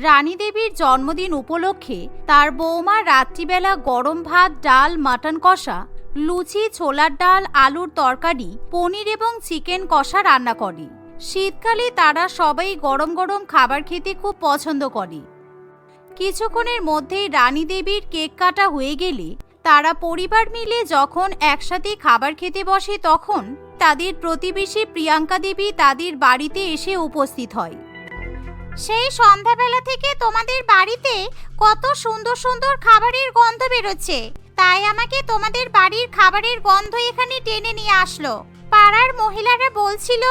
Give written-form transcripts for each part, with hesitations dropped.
রানী দেবীর জন্মদিন উপলক্ষে তার বৌমা রাত্রিবেলা গরম ভাত, ডাল, মাটন কষা, লুচি, ছোলার ডাল, আলুর তরকারি, পনির এবং চিকেন কষা রান্না করে। শীতকালে তারা সবাই গরম গরম খাবার খেতে খুব পছন্দ করে। কিছুক্ষণের মধ্যেই রানী দেবীর কেক কাটা হয়ে গেলে তারা পরিবার মিলে যখন একসাথে খাবার খেতে বসে তখন তাদের প্রতিবেশী প্রিয়াঙ্কা দেবী তাদের বাড়িতে এসে উপস্থিত হয়। সেই সন্ধ্যাবেলা থেকে তোমাদের বাড়িতে কত সুন্দর সুন্দর খাবারের গন্ধ বেরোচ্ছে, তাই আমাকে তোমাদের বাড়ির খাবারের গন্ধ এখানে টেনে নিয়ে আসলো। পাড়ার মহিলারা বলছিল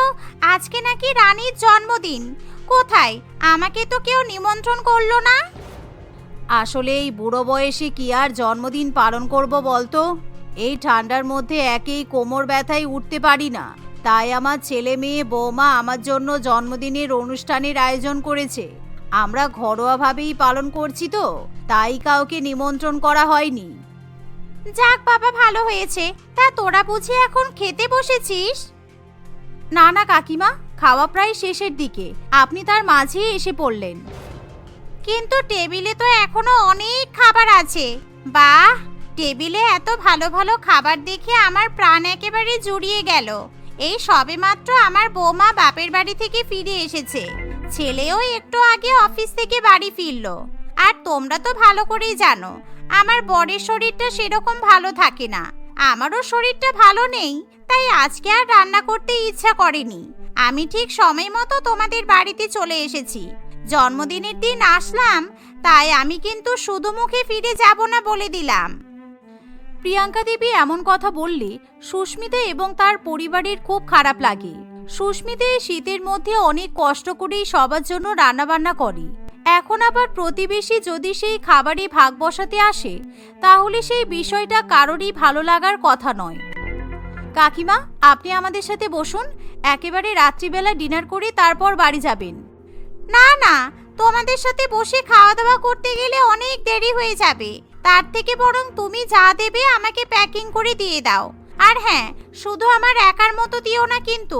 আজকে নাকি রানীর জন্মদিন। কোথায়? আমাকে তো কেউ নিমন্ত্রণ করলো না। আসলে এই বুড়ো বয়সে কি আর জন্মদিন পালন করব বলতো? এই ঠান্ডার মধ্যে একেই কোমর ব্যথায় উঠতে পারি না, তাই আমার ছেলে মেয়ে বৌমা আমার জন্য জন্মদিনের অনুষ্ঠানের আয়োজন করেছে। আমরা ঘরোয়াভাবেই পালন করছি তো, তাই কাউকে নিমন্ত্রণ করা হয়নি। যাক বাবা, ভালো হয়েছে। তা তোরা বুঝি এখন খেতে বসেছিস? না না কাকিমা, খাওয়া প্রায় শেষের দিকে, আপনি তার মাঝেই এসে পড়লেন। কিন্তু টেবিলে তো এখনো অনেক খাবার আছে। বাহ, টেবিলে এত ভালো ভালো খাবার দেখে আমার প্রাণ একেবারে জুড়িয়ে গেল। এই সবেমাত্র আমার বৌমা বাপের বাড়ি থেকে ফিরে এসেছে, ছেলেও একটু আগে অফিস থেকে বাড়ি ফিরলো। আর তোমরা তো ভালো করেই জানো আমার বরের শরীরটা সেরকম ভালো থাকে না, আমারও শরীরটা ভালো নেই, তাই আজকে আর রান্না করতে ইচ্ছা করেনি। আমি ঠিক সময় মতো তোমাদের বাড়িতে চলে এসেছি। জন্মদিনের দিন আসলাম, তাই আমি কিন্তু শুধু মুখে ফিরে যাব না বলে দিলাম। প্রিয়াঙ্কা দেবী এমন কথা বললে সুস্মিতা এবং তার পরিবারের খুব খারাপ লাগে। সুস্মিতা এই শীতের মধ্যে অনেক কষ্ট করেই সবার জন্য রান্নাবান্না করে। এখন আবার প্রতিবেশী যদি সেই খাবারে ভাগ বসাতে আসে তাহলে সেই বিষয়টা কারোরই ভালো লাগার কথা নয়। কাকিমা, আপনি আমাদের সাথে বসুন, একেবারে রাত্রিবেলা ডিনার করে তারপর বাড়ি যাবেন। না না, তোমাদের সাথে বসে খাওয়া দাওয়া করতে গেলে অনেক দেরি হয়ে যাবে। তার থেকে বরং তুমি যা দেবে আমাকে প্যাকিং করে দিয়ে দাও। আর হ্যাঁ, শুধু আমার একার মতো দিও না কিন্তু,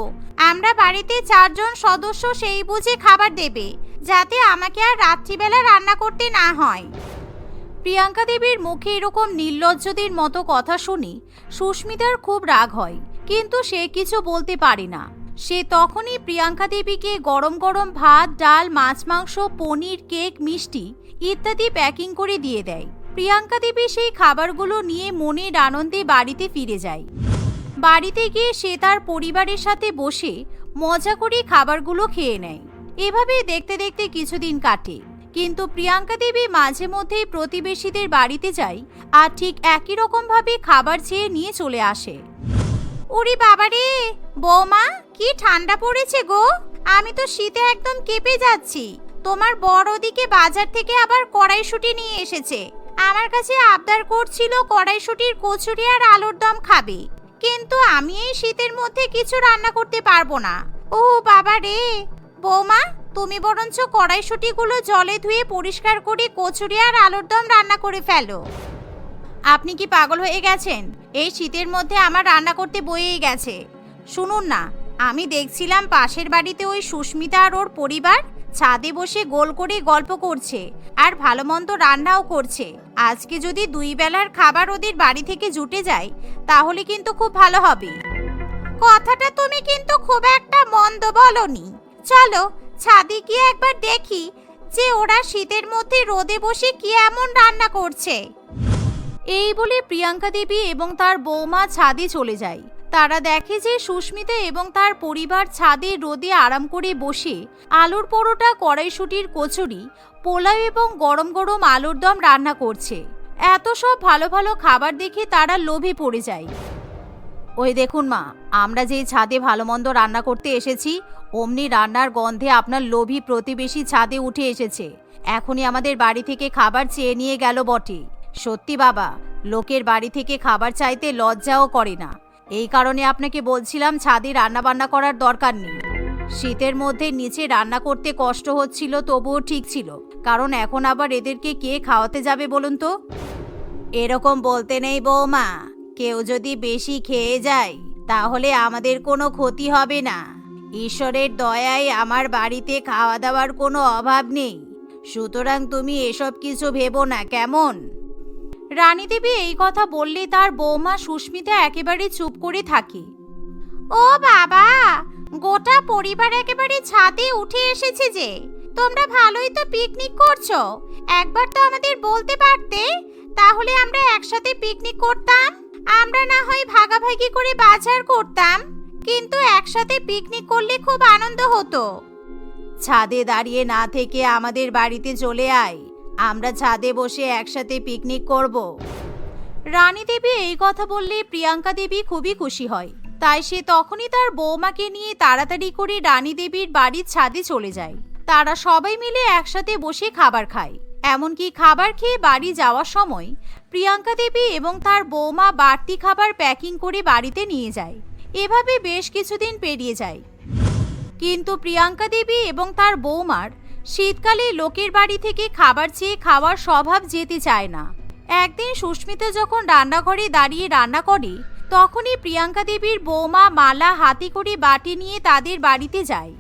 আমরা বাড়িতে 4 জন সদস্য, সেই বুঝে খাবার দেবে, যাতে আমাকে আর রাত্রিবেলা রান্না করতে না হয়। প্রিয়াঙ্কা দেবীর মুখে এরকম নির্লজ্জদের মতো কথা শুনে সুস্মিতার খুব রাগ হয়, কিন্তু সে কিছু বলতে পারে না। সে তখনই প্রিয়াঙ্কা দেবীকে গরম গরম ভাত, ডাল, মাছ, মাংস, পনির, কেক, মিষ্টি ইত্যাদি প্যাকিং করে দিয়ে দেয়। প্রিয়াঙ্কা দেবী সেই খাবারগুলো নিয়ে মনের আনন্দে বাড়িতে ফিরে যায়। বাড়িতে গিয়ে সে তার পরিবারের সাথে বসে মজা করে খাবারগুলো খেয়ে নেয়। এভাবে দেখতে দেখতে কিছুদিন কাটে, কিন্তু প্রিয়াঙ্কা দেবী মাঝে মধ্যেই প্রতিবেশীদের বাড়িতে যায় আর ঠিক একই রকম ভাবে খাবার চেয়ে নিয়ে চলে আসে। ওরে বাবারে, বৌমা কি ঠান্ডা পড়েছে গো! আমি তো শীতে একদম কেঁপে যাচ্ছি। তোমার বড় ওদিকে বাজার থেকে আবার কড়াইশুঁটি নিয়ে এসেছে। আমার কাছে আবদার করছিল কড়াইশুঁটির কচুরি আর আলুর দম খাবে, কিন্তু আমি এই শীতের মধ্যে কিছু রান্না করতে পারবো না। ও বাবা রে! বৌমা, তুমি বরঞ্চ কড়াইশুঁটিগুলো জলে ধুয়ে পরিষ্কার করে কচুরি আর আলুর দম রান্না করে ফেলো। আপনি কি পাগল হয়ে গেছেন? এই শীতের মধ্যে আমার রান্না করতে বয়েই গেছে। শুনুন না, আমি দেখছিলাম পাশের বাড়িতে ওই সুস্মিতা আর ওর পরিবার ছাদে বসে গোল করে গল্প করছে আর ভালো মন্দ রান্নাও করছে। আজকে যদি 2 বেলার খাবার ওদের বাড়ি থেকে জুটে যায় তাহলে কিন্তু খুব ভালো হবে। কথাটা তুমি কিন্তু খুব একটা মন্দ বলনি। চলো ছাদে গিয়ে একবার দেখি যে ওরা শীতের মধ্যে রোদে বসে কি এমন রান্না করছে। এই বলে প্রিয়াঙ্কা দেবী এবং তার বৌমা ছাদে চলে যায়। তারা দেখে যে সুস্মিতা এবং তার পরিবার ছাদে রোদে আরাম করে বসে আলুর পরোটা, কড়াইশুঁটির কচুরি, পোলাও এবং গরম গরম আলুর দম রান্না করছে। এত সব ভালো ভালো খাবার দেখে তারা লোভে পড়ে যায়। ওই দেখুন মা, আমরা যেই ছাদে ভালো মন্দ রান্না করতে এসেছি অমনি রান্নার গন্ধে আপনার লোভী প্রতিবেশী ছাদে উঠে এসেছে। এখনই আমাদের বাড়ি থেকে খাবার চেয়ে নিয়ে গেল বটে। সত্যি বাবা, লোকের বাড়ি থেকে খাবার চাইতে লজ্জাও করে না। এই কারণে আপনাকে বলছিলাম ছাদে রান্না বান্না করার দরকার নেই। শীতের মধ্যে নিচে রান্না করতে কষ্ট হচ্ছিল তবুও ঠিক ছিল, কারণ এখন আবার এদেরকে কে খাওয়াতে যাবে বলুন তো? এরকম বলতে নেই বৌমা, কেউ যদি বেশি খেয়ে যায় তাহলে আমাদের কোনো ক্ষতি হবে না। ঈশ্বরের দয়ায় আমার বাড়িতে খাওয়া দাওয়ার কোনো অভাব নেই। সুতরাং তুমি এসব কিছু ভেবো না, কেমন? রানী দেবী এই কথা বললে তার বৌমা সুস্মিতা একেবারে চুপ করে থাকে। ও বাবা, গোটা পরিবার একেবারে ছাদে উঠে এসেছে যে। তোমরা ভালোই তো পিকনিক করছো। একবার তো আমাদের বলতে পারতে, তাহলে আমরা একসাথে পিকনিক করতাম। আমরা না হয় ভাগাভাগি করে বাজার করতাম, কিন্তু একসাথে পিকনিক করলে খুব আনন্দ হতো। ছাদে দাঁড়িয়ে না থেকে আমাদের বাড়িতে চলে আয়, আমরা ছাদে বসে একসাথে পিকনিক করব। রানী দেবী এই কথা বললে প্রিয়াঙ্কা দেবী খুবই খুশি হয়। তাই সে তখনই তার বৌমাকে নিয়ে তাড়াতাড়ি করে রানী দেবীর বাড়ির ছাদে চলে যায়। তারা সবাই মিলে একসাথে বসে খাবার খায়। এমনকি খাবার খেয়ে বাড়ি যাওয়ার সময় প্রিয়াঙ্কা দেবী এবং তার বৌমা বাড়তি খাবার প্যাকিং করে বাড়িতে নিয়ে যায়। এভাবে বেশ কিছুদিন পেরিয়ে যায়। কিন্তু প্রিয়াঙ্কা দেবী এবং তার বৌমার শীতকালে লোকের বাড়ি থেকে খাবার চেয়ে খাওয়ার স্বভাব যেতে চায় না। একদিন সুস্মিতা যখন রান্নাঘরে দাঁড়িয়ে রান্না করে, তখনই প্রিয়াঙ্কা দেবীর বৌমা মালা হাতে করে বাটি নিয়ে তাদের বাড়িতে যায়।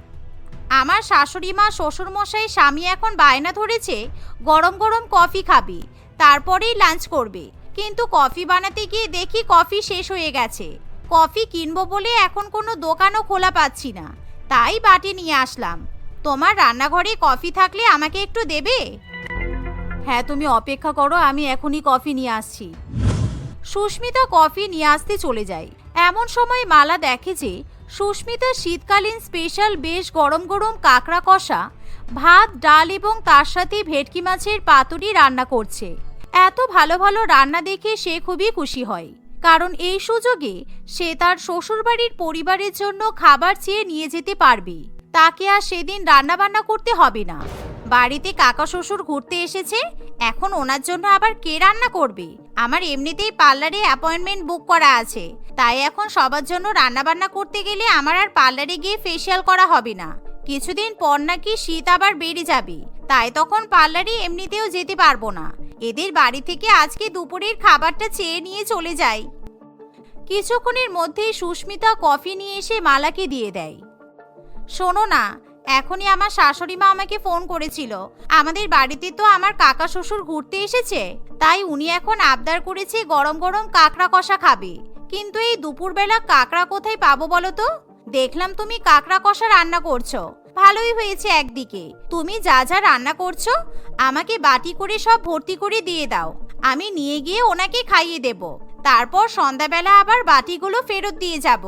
আমার শাশুড়ি মা শ্বশুরমশাই স্বামী এখন বায়না ধরেছে গরম গরম কফি খাবে, তারপরেই লাঞ্চ করবে। কিন্তু কফি বানাতে গিয়ে দেখি কফি শেষ হয়ে গেছে। কফি কিনবো বলে এখন কোনো দোকানও খোলা পাচ্ছি না, তাই বাটি নিয়ে আসলাম। তোমার রান্নাঘরে কফি থাকলে আমাকে একটু দেবে? হ্যাঁ, তুমি অপেক্ষা করো, আমি এখনই কফি নিয়ে আসছি। সুস্মিতা কফি নিয়ে আসতে চলে যায়। এমন সময় মালা দেখে যে সুস্মিতা শীতকালীন স্পেশাল বেশ গরম গরম কাঁকড়া কষা, ভাত, ডাল এবং তার সাথে ভেটকি মাছের পাতুরি রান্না করছে। এত ভালো ভালো রান্না দেখে সে খুবই খুশি হয়, কারণ এই সুযোগে সে তার শ্বশুরবাড়ির পরিবারের জন্য খাবার চেয়ে নিয়ে যেতে পারবে। তাকে আর সেদিন রান্না বান্না করতে হবে না। বাড়িতে কাকা শ্বশুর ঘুরতে এসেছে, এখন ওনার জন্য আবার কে রান্না করবে? আমার এমনিতেই পার্লারে অ্যাপয়েন্টমেন্ট বুক করা আছে, তাই এখন সবার জন্য রান্না বান্না করতে গেলে আমার আর পার্লারে গিয়ে ফেসিয়াল করা হবে না। কিছুদিন পর নাকি শীত আবার বেড়ে যাবে, তাই তখন পার্লারে এমনিতেও যেতে পারবো না। এদের বাড়ি থেকে আজকে দুপুরের খাবারটা চেয়ে নিয়ে চলে যাই। কিছুক্ষণের মধ্যেই সুস্মিতা কফি নিয়ে এসে মালাকে দিয়ে দেয়। শোনো না, এখনই আমার শাশুড়ি মা আমাকে ফোন করেছিল। আমাদের বাড়িতে তো আমার কাকা শ্বশুর ঘুরতে এসেছে, তাই উনি এখন আবদার করেছে গরম গরম কাঁকড়া কষা খাবে। কিন্তু এই দুপুরবেলা কাঁকড়া কোথায় পাবো বলো তো? দেখলাম তুমি কাঁকড়া কষা রান্না করছো, ভালোই হয়েছে। একদিকে তুমি যা যা রান্না করছো আমাকে বাটি করে সব ভর্তি করে দিয়ে দাও, আমি নিয়ে গিয়ে ওনাকে খাইয়ে দেব। তারপর সন্ধ্যাবেলা আবার বাটিগুলো ফেরত দিয়ে যাব।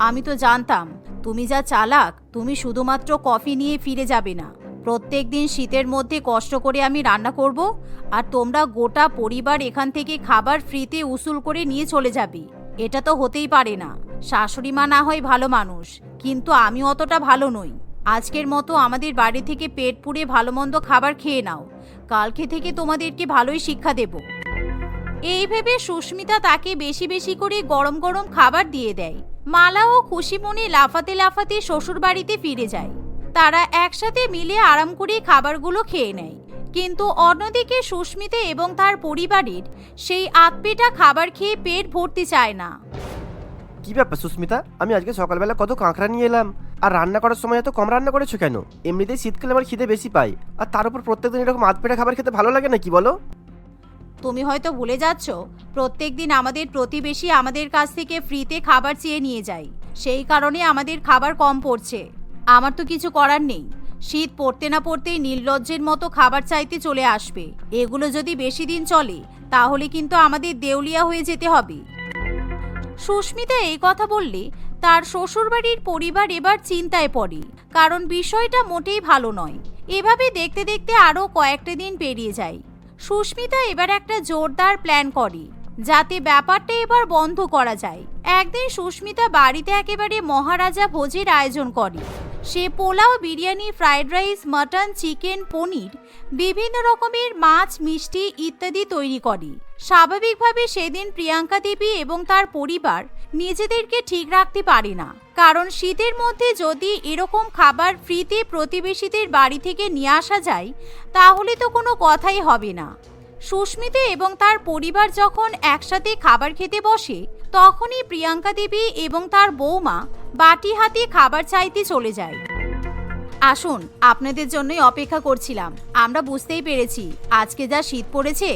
আমি তো জানতাম তুমি যা চালাক, তুমি শুধুমাত্র কফি নিয়ে ফিরে যাবে না। প্রত্যেক দিন শীতের মধ্যে কষ্ট করে আমি রান্না করব, আর তোমরা গোটা পরিবার এখান থেকে খাবার ফ্রিতে উসুল করে নিয়ে চলে যাবে। এটা তো হতেই পারে না। শাশুড়ি মা না হয় ভালো মানুষ, কিন্তু আমি অতটা ভালো নই। আজকের মতো আমাদের বাড়ি থেকে পেট পুড়ে ভালো মন্দ খাবার খেয়ে নাও, কালকে থেকে তোমাদেরকে ভালোই শিক্ষা দেব। এই ভেবে সুস্মিতা তাকে বেশি বেশি করে গরম গরম খাবার দিয়ে দেয়। মালাও খুশি মনে লাফাতে লাফাতে শ্বশুর বাড়িতে ফিরে যায়। তারা একসাথে মিলে আরাম করে খাবারগুলো খেয়ে নেয়। কিন্তু অন্যদিকে সুস্মিতা এবং তার পরিবারের সেই আতপেটা খাবার খেয়ে পেট ভরতে চায় না। কি ব্যাপার সুস্মিতা, আমি আজকে সকালবেলা কত কাঁকড়া নিয়ে এলাম, আর রান্না করার সময় এত কম রান্না করেছো কেন? এমনিতেই শীতকালে আমার খিদে বেশি পাই, আর তার উপর প্রত্যেকদিন এরকম আতপেটা খাবার খেতে ভালো লাগে না, কি বলো? তুমি হয়তো ভুলে যাচ্ছ, প্রত্যেকদিন আমাদের প্রতিবেশী আমাদের কাছ থেকে ফ্রিতে খাবার চেয়ে নিয়ে যায়, সেই কারণে আমাদের খাবার কম পড়ছে। আমার তো কিছু করার নেই, শীত পড়তে না পড়তেই নির্লজ্জের মতো খাবার চাইতে চলে আসবে। এগুলো যদি বেশি দিন চলে তাহলে কিন্তু আমাদের দেউলিয়া হয়ে যেতে হবে। সুস্মিতা এই কথা বললে তার শ্বশুরবাড়ির পরিবার এবার চিন্তায় পড়ে, কারণ বিষয়টা মোটেই ভালো নয়। এভাবে দেখতে দেখতে আরও কয়েকটা দিন পেরিয়ে যায়। সুস্মিতা এবার একটা জোরদার প্ল্যান করে, যাতে ব্যাপারটা এবার বন্ধ করা যায়। একদিন সুস্মিতা বাড়িতে একেবারে মহারাজা ভোজের আয়োজন করে। সে pulao, biryani, fried rice, mutton, chicken, paneer, বিভিন্ন রকমের মাছ, মিষ্টি ইত্যাদি তৈরি করে। স্বাভাবিকভাবে সেদিন প্রিয়াঙ্কা দেবী এবং তার পরিবার নিজেদেরকে ঠিক রাখতে পারে না, কারণ শীতের মধ্যে যদি এরকম খাবার ফ্রিতে প্রতিবেশীদের বাড়ি থেকে নিয়ে আসা যায় তাহলে তো কোনো কথাই হবে না। সুস্মিতা এবং তার পরিবার যখন একসাথে খাবার খেতে বসে, তখনই প্রিয়াঙ্কা দেবী এবং তার বৌমা বাটি হাতে খাবার চাইতে চলে যায়। আসুন, আপনাদের জন্যই অপেক্ষা করছিলাম। আমরা বুঝতেই পেরেছি আজকে যা শীত পড়েছে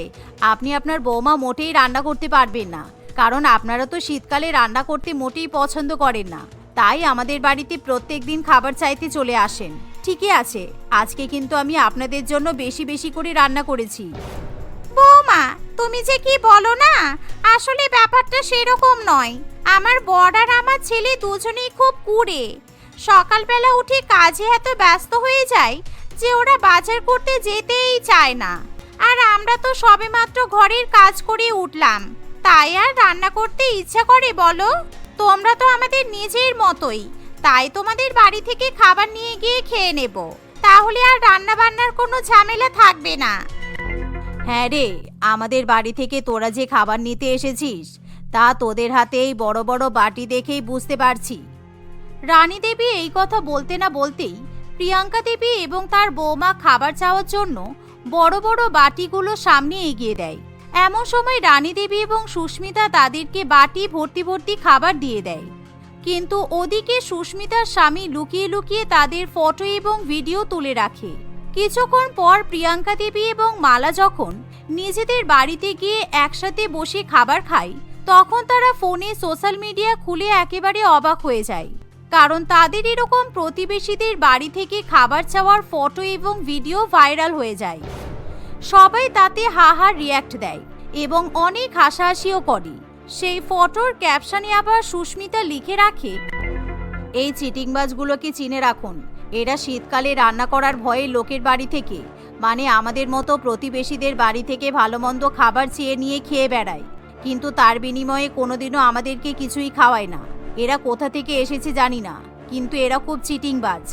আপনি আপনার বৌমা মোটেই রান্না করতে পারবেন না, কারণ আপনারা তো শীতকালে রান্না করতে মোটেই পছন্দ করেন না। তাই আমাদের বাড়িতে প্রত্যেকদিন খাবার চাইতে চলে আসেন। ঠিকই আছে, আজকে কিন্তু আমি আপনাদের জন্য বেশি বেশি করে রান্না করেছি। বৌমা, তুমি যে কি বলো না, আসলে ব্যাপারটা সেরকম নয়। আমার বর আর আমার ছেলে দুজনেই খুব কুঁড়ে। সকালবেলা উঠে কাজে এত ব্যস্ত হয়ে যায় যে ওরা বাজার করতে যেতেই চায় না। আর আমরা তো সবেমাত্র ঘরের কাজ করে উঠলাম, তাই আর রান্না করতে ইচ্ছা করে বলো? তোমরা তো আমাদের নিজের মতোই, তাই তোমাদের বাড়ি থেকে খাবার নিয়ে গিয়ে খেয়ে নেব। তাহলে আর রান্না বান্নার কোনো ঝামেলা থাকবে না। হ্যাঁ রে, আমাদের বাড়ি থেকে তোরা যে খাবার নিতে এসেছিস তা তোদের হাতেই বড় বড় বাটি দেখেই বুঝতে পারছি। রানী দেবী এই কথা বলতে না বলতেই প্রিয়াঙ্কা দেবী এবং তার বৌমা খাবার চাওয়ার জন্য বড় বড় বাটিগুলো সামনে এগিয়ে দেয়। এমন সময় রানী দেবী এবং সুস্মিতা তাদেরকে বাটি ভর্তি ভর্তি খাবার দিয়ে দেয়। কিন্তু ওদিকে সুস্মিতার স্বামী লুকিয়ে লুকিয়ে তাদের ফটো এবং ভিডিও তুলে রাখে। কিছুক্ষণ পর প্রিয়াঙ্কা দেবী এবং মালা যখন নিজেদের বাড়িতে গিয়ে একসাথে বসে খাবার খায়, তখন তারা ফোনে সোশ্যাল মিডিয়া খুলে একেবারে অবাক হয়ে যায়, কারণ তাদের এরকম প্রতিবেশীদের বাড়ি থেকে খাবার চাওয়ার ফটো এবং ভিডিও ভাইরাল হয়ে যায়। সবাই তাতে হাহা রিয়্যাক্ট দেয় এবং অনেক হাসাহাসিও করে। সেই ফটোর ক্যাপশনে আবার সুস্মিতা লিখে রাখে, এই চিটিংবাজগুলোকে চিনে রাখুন, এরা শীতকালে রান্না করার ভয়ে লোকের বাড়ি থেকে, মানে আমাদের মতো প্রতিবেশীদের বাড়ি থেকে ভালো মন্দ খাবার চেয়ে নিয়ে খেয়ে বেড়ায়, কিন্তু তার বিনিময়ে কোনোদিনও আমাদেরকে কিছুই খাওয়ায় না। এরা কোথা থেকে এসেছে জানি না, কিন্তু এরা খুব চিটিংবাজ।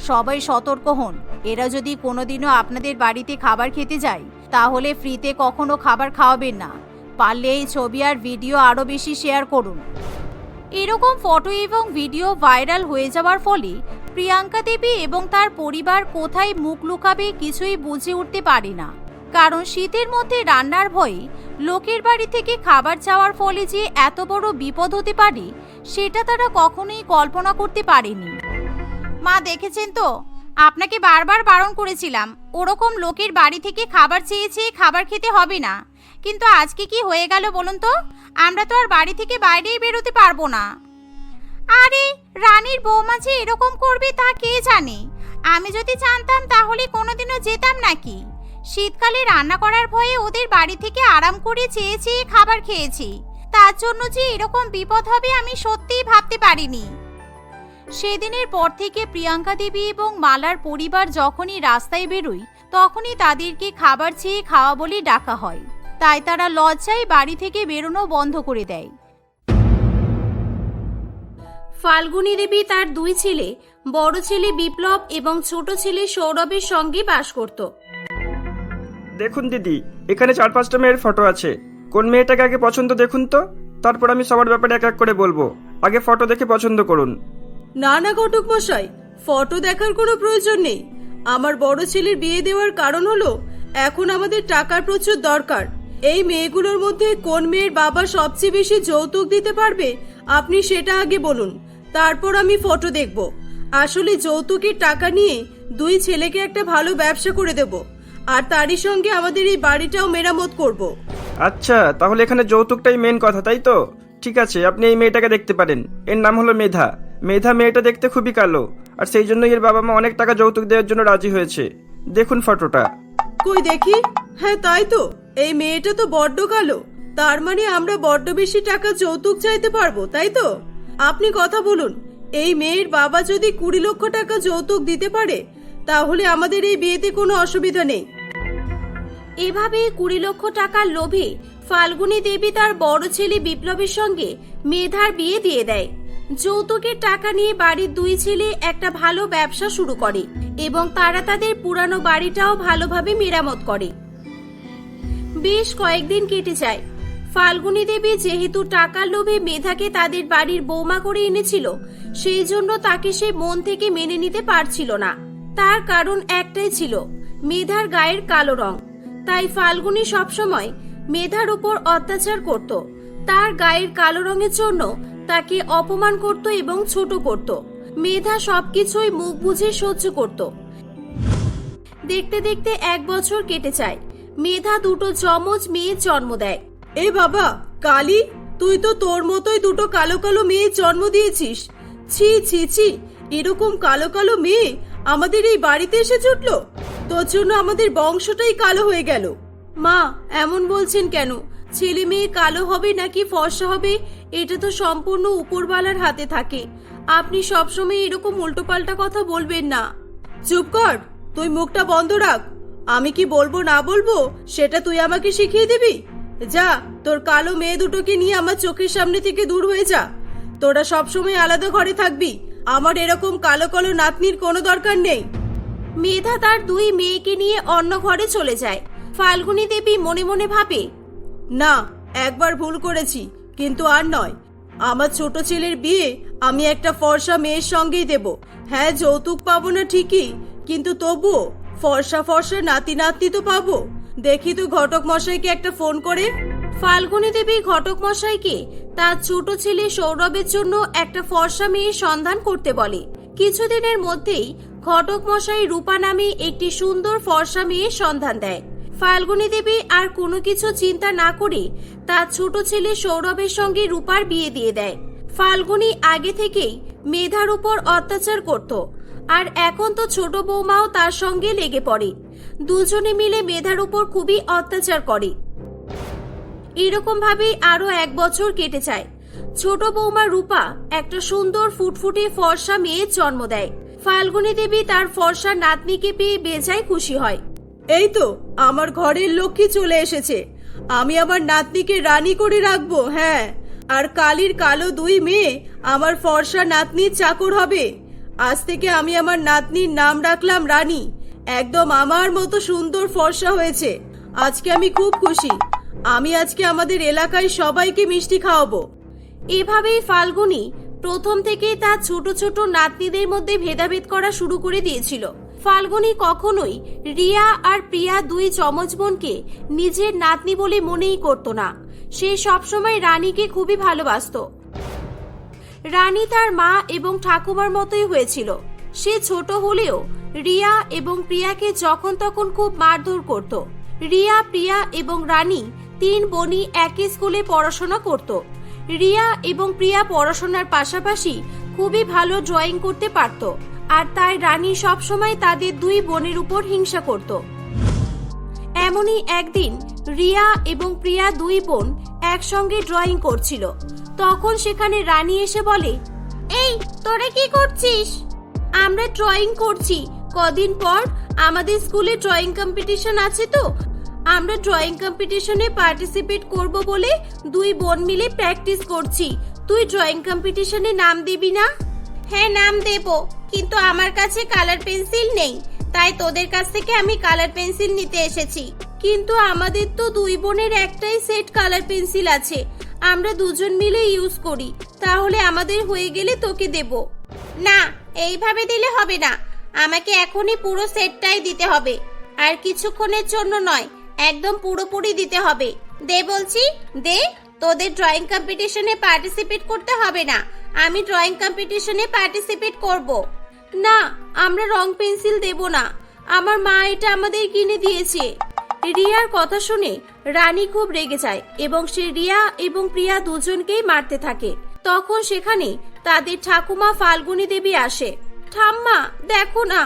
সবাই সতর্ক হন, এরা যদি কোনোদিনও আপনাদের বাড়িতে খাবার খেতে যায় তাহলে ফ্রিতে কখনো খাবার খাওয়াবেন না। পারলে এই ছবি আর ভিডিও আরও বেশি শেয়ার করুন। এরকম ফটো এবং ভিডিও ভাইরাল হয়ে যাওয়ার ফলে প্রিয়াঙ্কা দেবী এবং তার পরিবার কোথায় মুখ লুকাবে কিছুই বুঝে উঠতে পারে না, কারণ শীতের মধ্যে রান্নার ভয়ে লোকের বাড়ি থেকে খাবার চাওয়ার ফলে যে এত বড় বিপদ হতে পারে সেটা তারা কখনোই কল্পনা করতে পারেনি। মা, দেখেছেন তো, আপনাকে বারবার বারণ করেছিলাম ওরকম লোকের বাড়ি থেকে খাবার চেয়ে চেয়ে খাবার খেতে হবে না, কিন্তু আজকে কি হয়ে গেল বলুন তো? আমরা তো আর বাড়ি থেকে বাইরেই বেরোতে পারবো না। আরে, রানীর বৌমা যে এরকম করবে তা কে জানে? আমি যদি জানতাম তাহলে কোনোদিনও যেতাম নাকি? শীতকালে রান্না করার ভয়ে ওদের বাড়ি থেকে আরাম করে চেয়ে চেয়ে খাবার খেয়েছি, তার জন্য যে এরকম বিপদ হবে আমি সত্যিই ভাবতে পারিনি। সেদিনের পর থেকে প্রিয়াঙ্কা দেবী এবং মালার পরিবার যখনই রাস্তায় বেরোয় তখনই তাদেরকে খাবার চেয়ে খাওয়া বলে ডাকা হয়, তাই তারা লজ্জায় বাড়ি থেকে বেরোনো বন্ধ করে দেয়। ফাল্গুনী দেবী তার দুই ছেলে, বড় ছেলে বিপ্লব এবং ছোট ছেলে সৌরভের সঙ্গে বাস করত। দেখুন দিদি, এখানে 4-5টা মেয়ের ফটো আছে। কোন মেয়েটাকে আগে পছন্দ দেখুন তো, তারপর আমি সবার ব্যাপারে এক এক করে বলবো। আগে ফটো দেখে পছন্দ করুন। না না ঘটক মশাই, ফটো দেখার কোনো প্রয়োজন নেই। আমার বড় ছেলের বিয়ে দেওয়ার কারণ হলো এখন আমাদের টাকার প্রচুর দরকার। এই মেয়েগুলোর মধ্যে কোন মেয়ের বাবা সবচেয়ে বেশি যৌতুক দিতে পারবে আপনি সেটা আগে বলুন, তারপর আমি ফটো দেখব। আসলে যৌতুকের টাকা নিয়ে দুই ছেলেকে একটা ভালো ব্যবসা করে দেব, আর তারই সঙ্গে আমাদের এই বাড়িটাও মেরামত করব। আচ্ছা, তাহলে এখানে যৌতুকটাই মেন কথা, তাই তো? ঠিক আছে, আপনি এই মেয়েটাকে দেখতে পারেন। এর নাম হলো মেধা। মেধা মেয়েটা দেখতে খুবই কালো, আর সেই জন্য এর বাবা মা অনেক টাকা যৌতুক দেওয়ার জন্য রাজি হয়েছে। দেখুন ফটোটা। কই দেখি। হ্যাঁ তাই তো, এই মেয়েটা তো বড্ড কালো। তার মানে আমরা বড্ড বেশি টাকা যৌতুক চাইতে পারবো, তাই তো? আপনি কথা বলুন, এই মেয়ের বাবা যদি 20 লক্ষ টাকা যৌতুক দিতে পারে তাহলে আমাদের এই বিয়েতে কোনো অসুবিধা নেই। এভাবে 20 লক্ষ টাকার লোভে ফাল্গুনী দেবী তার বড় ছেলে বিপ্লবের সঙ্গে মেধার বিয়ে দিয়ে দেয়। যৌতুকের টাকা নিয়ে বাড়ির দুই ছেলে একটা ভালো ব্যবসা শুরু করে এবং তারা তাদের পুরানো বাড়িটাও ভালোভাবে মেরামত করে। বেশ কয়েকদিন কেটে যায়। ফাল্গুনী দেবী যেহেতু টাকার লোভে মেধাকে তাদের বাড়ির বৌমা করে এনেছিল, সেই জন্য তাকে সে মন থেকে মেনে নিতে পারছিল না। তার কারণ একটাই ছিল, মেধার গায়ের কালো রং। তাই ফাল্গুনী সবসময় মেধার উপর অত্যাচার করত। তার গায়ের কালো রঙের জন্য তাকে অপমান করত এবং ছোট করত। মেধা সবকিছুই মুখ বুঝে সহ্য করত। দেখতে দেখতে 1 বছর কেটে যায়। মেধা দুটো যমজ মেয়ের জন্ম দেয়। এই বাবা কালী, তুই তো তোর মতোই দুটো কালো কালো মেয়ের জন্ম দিয়েছিস। ছি ছি ছি, এরকম কালো কালো মেয়ে আমাদের এই বাড়িতে এসে জুটলো। তোর জন্য আমাদের বংশটাই কালো হয়ে গেল। মা, এমন বলছেন কেন? ছেলে মেয়ে কালো হবে নাকি ফর্সা হবে এটা তো সম্পূর্ণ উপরওয়ালার হাতে থাকে। আপনি সবসময় এরকম উল্টোপাল্টা কথা বলবেন না। চুপ কর, তুই মুখটা বন্ধ রাখ। আমি কি বলবো না বলবো সেটা তুই আমাকে শিখিয়ে দিবি? যা, তোর কালো মেয়ে দুটোকে নিয়ে আমার চোখের সামনে থেকে দূর হয়ে যা। তোরা সবসময় আলাদা ঘরে থাকবি। আমার এরকম কালো কালো নাতনির কোনো দরকার নেই। মেধা তার 2 মেয়েকে নিয়ে অন্য ঘরে চলে যায়। ফাল্গুনী দেবী মনে মনে ভাবে, না, একবার ভুল করেছি, কিন্তু আর নয়। আমার ছোট ছেলের বিয়ে আমি একটা ফর্সা মেয়ের সঙ্গেই দেব। হ্যাঁ, যৌতুক পাবো না ঠিকই, কিন্তু তবুও ফর্সা ফর্সা নাতি নাতনি তো পাবো। দেখি তো ঘটক মশাইকে একটা ফোন করে। ফাল্গুনী দেবী ঘটক মশাইকে তার ছোট ছেলে সৌরভের জন্য একটা ফর্সা মেয়ের সন্ধান করতে বলে। কিছুদিনের মধ্যেই ঘটক মশাই রূপা নামে একটি সুন্দর ফর্সা মেয়ের সন্ধান দেয়। ফাল্গুনী দেবী আর কোনো কিছু চিন্তা না করে তার ছোট ছেলে সৌরভের সঙ্গে রূপার বিয়ে দিয়ে দেয়। ফাল্গুনী আগে থেকেই মেধার উপর অত্যাচার করত, আর এখন তো ছোট বৌমাও তার সঙ্গে লেগে পড়ে। দুজনে মিলে মেধার উপর খুবই অত্যাচার করে। এরকম ভাবে আরো 1 বছর কেটে যায়। ছোট বৌমা রূপা একটা সুন্দর ফুটফুটে ফর্সা মেয়ের জন্ম দেয়। ফাল্গুনী দেবী তার ফর্সা নাতনিকে পেয়ে বেজায় খুশি হয়। এই তো আমার ঘরের লক্ষ্মী চলে এসেছে। আমি আমার নাতনিকে রানী করে রাখবো। হ্যাঁ, আর কালীর কালো 2 মেয়ে আমার ফর্সা নাতনির চাকর হবে। আজ থেকে আমি আমার নাতনির নাম রাখলাম রানী। একদম আমার মতো সুন্দর ফর্সা হয়েছে। আজকে আমি খুব খুশি। আমি আজকে আমাদের এলাকায় সবাইকে মিষ্টি খাওয়াবো। এভাবেই ফাল্গুনী প্রথম থেকেই তার ছোট ছোট নাতনিদের মধ্যে ভেদাভেদ করা শুরু করে দিয়েছিল। ফাল্গুনী কখনোই রিয়া আর প্রিয়া 2 যমজ বোনকে নিজের নাতনি বলে মনেই করত না। সে সবসময় রানীকে খুবই ভালোবাসতো। রানী তার মা এবং ঠাকুমার মতোই হয়েছিল। সে ছোট হলেও রিয়া এবং প্রিয়াকে যখন তখন খুব মারধর করত। রিয়া, প্রিয়া এবং রানী 3 বোনই একই স্কুলে পড়াশোনা করত। রিয়া এবং প্রিয়া পড়াশোনার পাশাপাশি খুবই ভালো ড্রয়িং করতে পারত, আর তাই রানী সবসময় তাদের 2 বোনের উপর হিংসা করত। এমনই একদিন রিয়া এবং প্রিয়া 2 বোন একসঙ্গে ড্রয়িং করছিল। তখন সেখানে রানী এসে বলে, এই তোরা কি করছিস? আমরা ড্রয়িং করছি। কদিন পর আমাদের স্কুলে ড্রয়িং কম্পিটিশন আছে, তো আমরা ড্রয়িং কম্পিটিশনে পার্টিসিপেট করব বলে 2 বোন মিলে প্র্যাকটিস করছি। তুই ড্রয়িং কম্পিটিশনে নাম দিবি না? হ্যাঁ, নাম দেব, কিন্তু আমার কাছে কালার পেন্সিল নেই, তাই তোদের কাছ থেকে আমি কালার পেন্সিল নিতে এসেছি। কিন্তু আমাদের তো 2 বোনের একটাই সেট কালার পেন্সিল আছে, আমরা দুজন মিলে ইউজ করি। তাহলে আমাদের হয়ে গেলে তোকে দেব। না, এইভাবে দিলে হবে না। আমাকে এখনই পুরো সেটটাই দিতে হবে, আর কিছুক্ষণের জন্য নয়, একদম পুরোপুরি দিতে হবে। দে বলছি, দে। তোদের ড্রয়িং কম্পিটিশনে পার্টিসিপেট করতে হবে না, আমি ড্রয়িং কম্পিটিশনে পার্টিসিপেট করব। না, আমরা রং পেন্সিল দেব না, আমার মা এটা আমাদের কিনে দিয়েছে। রিয়ার কথা শুনে রানী খুব রেগে যায় এবং সে রিয়া এবং প্রিয়া দুজনকেই মারতে থাকে। তখন সেখানে তাদের ঠাকুমা ফাল্গুনী দেবী আসে। ঠাম্মা, দেখো না,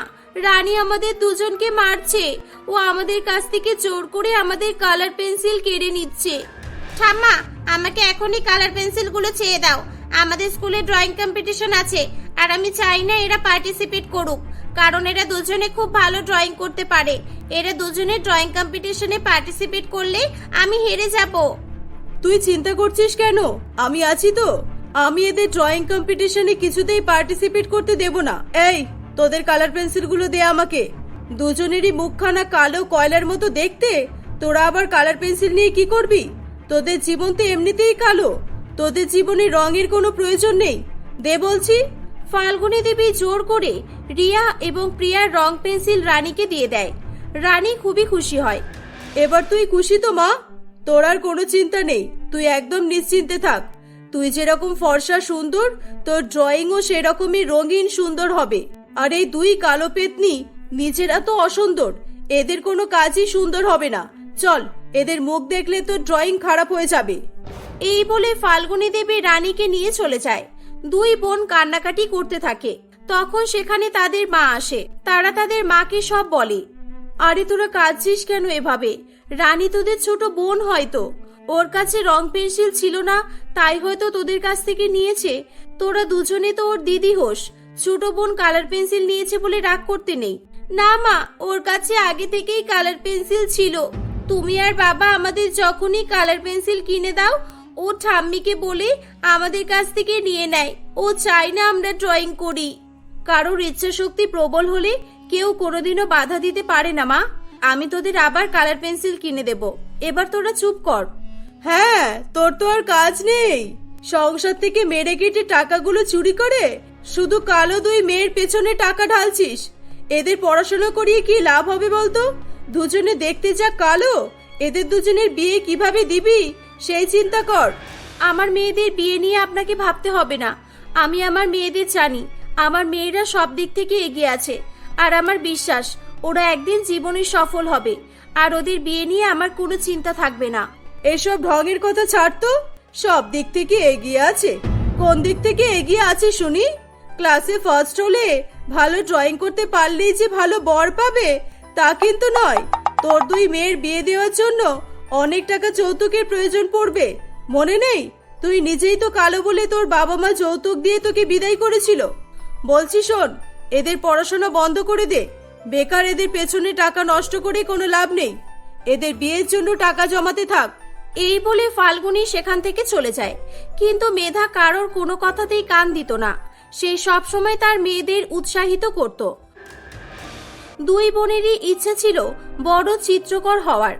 রানী আমাদের দুজনকে মারছে। ও আমাদের কাছ থেকে জোর করে আমাদের কালার পেন্সিল কেড়ে নিচ্ছে। ঠাম্মা, আমাকে এখনই কালার পেন্সিলগুলো চেয়ে দাও। আমাদের স্কুলে ড্রয়িং কম্পিটিশন আছে, আর আমি চাই না এরা পার্টিসিপেট করুক, কারণ এরা দুজনে খুব ভালো ড্রয়িং করতে পারে। এরা দুজনে ড্রয়িং কম্পিটিশনে পার্টিসিপেট করলে আমি হেরে যাব। তুই চিন্তা করছিস কেন? আমি আছি তো। আমি এদের ড্রয়িং কম্পিটিশনে কিছুতেই পার্টিসিপেট করতে দেব না। এই, তোদের কালার পেন্সিলগুলো দে আমাকে। দুজনেরই মুখখানা কালো কয়লার মতো দেখতে, তোরা আবার কালার পেন্সিল নিয়ে কি করবি? তোদের জীবন তো এমনিতেই কালো, তোদের জীবনে রঙের কোনো প্রয়োজন নেই। দে বলছি। ফাল্গুনী দেবী জোর করে রিয়া এবং প্রিয়ার রং পেন্সিল রানীকে দিয়ে দেয়। রানী খুবই খুশি হয়। এবার তুই খুশি তো মা? তোর আর কোনো চিন্তা নেই, তুই একদম নিশ্চিন্তে থাক। তুই যেরকম ফর্সা সুন্দর, তোর ড্রয়িংও সেরকমই রঙিন সুন্দর হবে। আর এই দুই কালো পেতনি নিজেরা তো অসুন্দর, এদের কোনো কাজই সুন্দর হবে না। চল, এদের মুখ দেখলে তোর ড্রয়িং খারাপ হয়ে যাবে। এই বলে ফাল্গুনী দেবী রানীকে নিয়ে চলে যায়। দুই বোন কান্নাকাটি করতে থাকে। তখন সেখানে তাদের মা আসে। তারা তাদের মাকে সব বলে। আরে তোরা কাঁদছিস কেন এভাবে? রানী তোদের ছোট বোন হয়তো, ওর কাছে রং পেন্সিল ছিল না, তাই হয়তো তোদের কাছ থেকে নিয়েছে। তোরা দুজনে তো ওর দিদি হোস, ছোট বোন কালার পেন্সিল নিয়েছে বলে রাগ করতে নেই। না মা, ওর কাছে আগে থেকেই কালার পেন্সিল ছিল। তুমি আর বাবা আমাদের যখনই কালার পেন্সিল কিনে দাও, ও ঠাম্মিকে বলে আমাদের কাছ থেকে নিয়ে নেয়। ও চায় না আমরা ড্রয়িং করি। কারোর ইচ্ছা শক্তি প্রবল হলে কেউ কোনোদিনও বাধা দিতে পারে না মা। আমি তোদের আবার কালার পেন্সিল কিনে দেব। এবার তোরা চুপ কর। হ্যাঁ, তোর তো আর কাজ নেই, সংসার থেকে মেরে কেটে টাকাগুলো চুরি করে শুধু কালো দুই মেয়ের পেছনে টাকা ঢালছিস। এদের পড়াশোনা করিয়ে কি লাভ হবে বলতো? দুজনে দেখতে যা কালো, এদের দুজনের বিয়ে কিভাবে দিবি সেই চিন্তা কর। আমার মেয়েদের বিয়ে নিয়ে আপনাকে ভাবতে হবে না। আমি আমার মেয়েদের জানি, আমার মেয়েরা সব দিক থেকে এগিয়ে আছে। আর আমার বিশ্বাস ওরা একদিন জীবনে সফল হবে। আর ওদের বিয়ে নিয়ে আমার কোনো চিন্তা থাকবে না। এসব ঢঙের কথা ছাড় তো। সব দিক থেকে এগিয়ে আছে? কোন দিক থেকে এগিয়ে আছে শুনি? ক্লাসে ফার্স্ট হলে, ভালো ড্রয়িং করতে পারলেই যে ভালো বর পাবে তা কিন্তু নয়। তোর দুই মেয়ের বিয়ে দেওয়ার জন্য অনেক টাকা যৌতুকের প্রয়োজন পড়বে। মনে নেই? তুই নিজেই তো কালো বলে তোর বাবা মা যৌতুক দিয়ে তোকে বিদায় করেছিল। বলছি শোন, এদের পড়াশোনা বন্ধ করে দে। বেকার এদের পেছনে টাকা নষ্ট করে কোনো লাভ নেই। এদের বিয়ের জন্য টাকা জমাতে থাক। এই বলে ফাল্গুনী সেখান থেকে চলে যায়। কিন্তু মেধা কারোর কোনো কথাতেই কান দিত না। সে সব সময় তার মেয়েদের উৎসাহিত করত। দুই বোনেরই ইচ্ছা ছিল বড় চিত্রকর হওয়ার।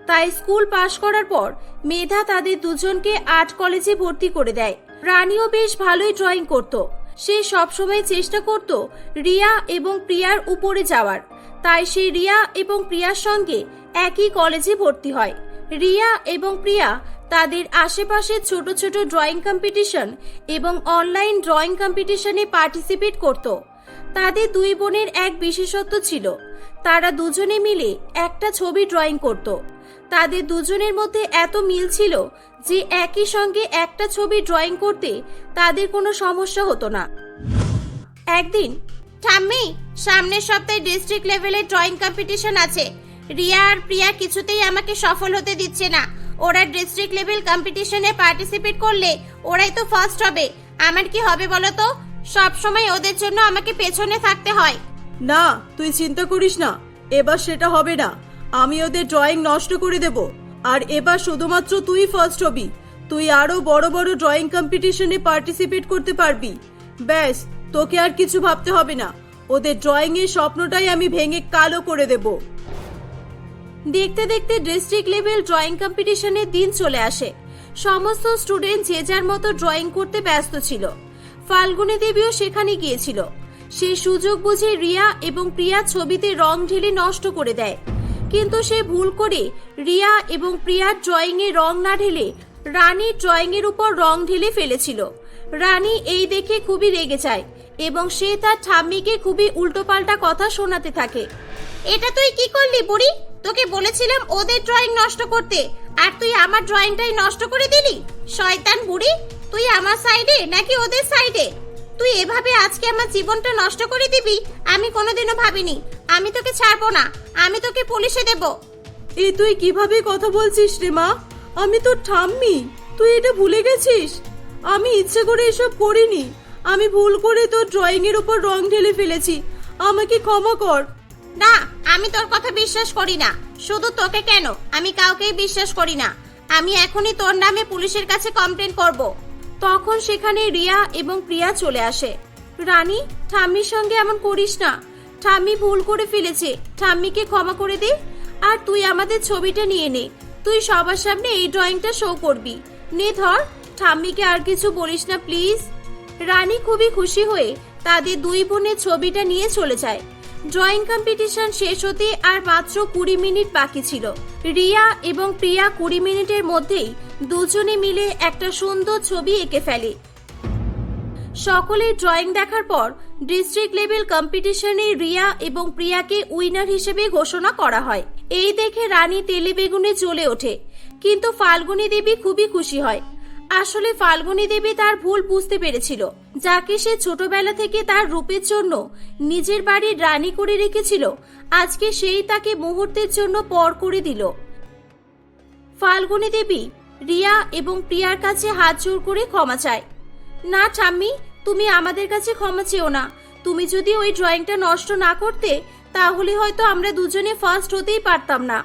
তাই স্কুল পাশ করার পর মেধা তাদের দুজনকে আর্ট কলেজে ভর্তি করে দেয়। রানীও বেশ ভালোই ড্রয়িং করত। সে সবসময় চেষ্টা করত রিয়া এবং প্রিয়ার উপরে যাওয়ার। তাই সে রিয়া এবং প্রিয়ার সঙ্গে একই কলেজে ভর্তি হয়। রিয়া এবং প্রিয়া তাদের আশেপাশে ছোট ছোট ড্রয়িং কম্পিটিশন এবং অনলাইন ড্রয়িং কম্পিটিশনে পার্টিসিপেট করত। তাদের দুই বোনের এক বিশেষত্ব ছিল, তারা দুজনে মিলে একটা ছবি ড্রয়িং করত। তাদের দুজনের মধ্যে এত মিল ছিল যে একই সঙ্গে একটা ছবি ড্রয়িং করতে তাদের কোনো সমস্যা হতো না। একদিন, ঠাম্মি, সামনের সপ্তাহে ডিস্ট্রিক্ট লেভেলে ড্রয়িং কম্পিটিশন আছে। রিয়া আর প্রিয়া কিছুতেই আমাকে সফল হতে দিচ্ছে না। ওরা ডিস্ট্রিক্ট লেভেল কম্পিটিশনে পার্টিসিপেট করলে ওরাই তো ফার্স্ট হবে। আমার কি হবে বলো তো? সব সময় ওদের জন্য আমাকে পেছনে থাকতে হয়। না, তুই চিন্তা করিস না, এবার সেটা হবে না। আমি ওদের ড্রয়িং নষ্ট করে দেব। আর এবার শুধুমাত্র তুই ফার্স্ট হবি। তুই আরো বড় বড় ড্রয়িং কম্পিটিশনে পার্টিসিপেট করতে পারবি। ব্যাস, তোকে আর কিছু ভাবতে হবে না। ওদের ড্রয়িং এর স্বপ্নটাই আমি ভেঙে কালো করে দেব। দেখতে দেখতে ডিস্ট্রিক্ট লেভেল ড্রয়িং কম্পিটিশনের দিন চলে আসে। সমস্ত স্টুডেন্ট যে যার মতো ড্রয়িং করতে ব্যস্ত ছিল। ফাল্গুনী দেবীও সেখানে গিয়েছিল। সে সুযোগ বুঝে রিয়া এবং প্রিয়া ছবিতে রং ঢেলে নষ্ট করে দেয়। কিন্তু সে ভুল করে রিয়া এবং প্রিয়ার ড্রয়িং এ রং না ঢেলে রানীর ড্রয়িং এর উপর রং ঢেলে ফেলেছিল। রানী এই দেখে খুবই রেগে যায় এবং সে তার ঠাম্মিকে খুবই উল্টোপাল্টা কথা শোনাতে থাকে। এটা তুই কি করলি বুড়ি? তোকে বলেছিলাম ওদের ড্রয়িং নষ্ট করতে, আর তুই আমার ড্রয়িংটাই নষ্ট করে দিলি। শয়তান বুড়ি, তুই আমার সাইডে নাকি ওদের সাইডে? তুই এভাবে আজকে আমার জীবনটা নষ্ট করে দিবি আমি কোনোদিনও ভাবিনি। আমি তোকে ছাড়বো না, আমি তোকে পুলিশে দেব। এই তুই কিভাবে কথা বলছিস রে মা? আমি তোর ঠাম্মি, তুই এটা ভুলে গেছিস? আমি ইচ্ছে করে এসব করিনি। আমি ভুল করে তোর ড্রয়িং এর উপর রং ঢেলে ফেলেছি। আমাকে ক্ষমা কর। না, আমি তোর কথা বিশ্বাস করি না। শুধু তোকে কেন, আমি কাউকেই বিশ্বাস করি না। আমি এখনই তোর নামে পুলিশের কাছে কমপ্লেন করব। তখন সেখানে রিয়া এবং প্রিয়া চলে আসে। রানী, ঠাম্মির সঙ্গে এমন করিস না। ঠাম্মি ভুল করে ফেলেছে, ঠাম্মিকে ক্ষমা করে দে। আর তুই আমাদের ছবিটা নিয়ে নে। তুই সবার সামনে এই ড্রয়িংটা শো করবি। নে ধর, ঠাম্মিকে আর কিছু বলিস না প্লিজ। রানী খুবই খুশি হয়ে তাদের দুই বোনের ছবিটা নিয়ে চলে যায়। ড্রয়িং কম্পিটিশন শেষ হতে আর মাত্র 20 মিনিট বাকি ছিল। রিয়া এবং প্রিয়া 20 মিনিটের মধ্যেই দুজনে মিলে একটা সুন্দর ছবি এঁকে ফেলে। সকলের ড্রয়িং দেখার পর ডিস্ট্রিক্ট লেভেল কম্পিটিশনে রিয়া এবং প্রিয়াকে উইনার হিসেবে ঘোষণা করা হয়। এই দেখে রানী তেলে বেগুনে জ্বলে ওঠে, কিন্তু ফাল্গুনী দেবী খুবই খুশি হয়। আসলে ফাল্গুনী দেবী তার ভুল বুঝতে পেরেছিল, যাকে সে ছোটবেলা থেকে তার রূপের জন্য নিজের বাড়ির রানী করে রেখেছিল, আজকে সেই তাকে মুহূর্তের জন্য পর করে দিল। ফাল্গুনী দেবী রিয়া এবং প্রিয়ার কাছে হাত জোর করে ক্ষমা চায়। না ঠাম্মি, তুমি আমাদের কাছে ক্ষমা চেও না। তুমি যদি ওই ড্রয়িংটা নষ্ট না করতে, তাহলে হয়তো আমরা দুজনে ফার্স্ট হতেই পারতাম না।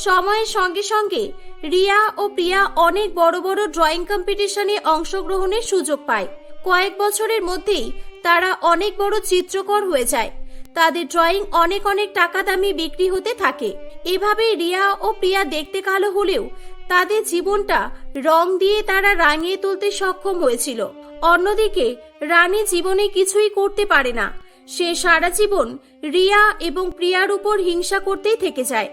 সময়ের সঙ্গে সঙ্গে রিয়া ও প্রিয়া অনেক বড় বড় ড্রয়িং কম্পিটিশনে অংশগ্রহণের সুযোগ পায়। কয়েক বছরের মধ্যেই তারা অনেক বড় চিত্রকর হয়ে যায়। তাদের ড্রয়িং অনেক অনেক টাকা দামে বিক্রি হতে থাকে। এভাবে রিয়া ও প্রিয়া দেখতে কালো হলেও তাদের জীবনটা রং দিয়ে তারা রাঙিয়ে তুলতে সক্ষম হয়েছিল। অন্যদিকে রানী জীবনে কিছুই করতে পারে না। সে সারা জীবন রিয়া এবং প্রিয়ার উপর হিংসা করতেই থেকে যায়।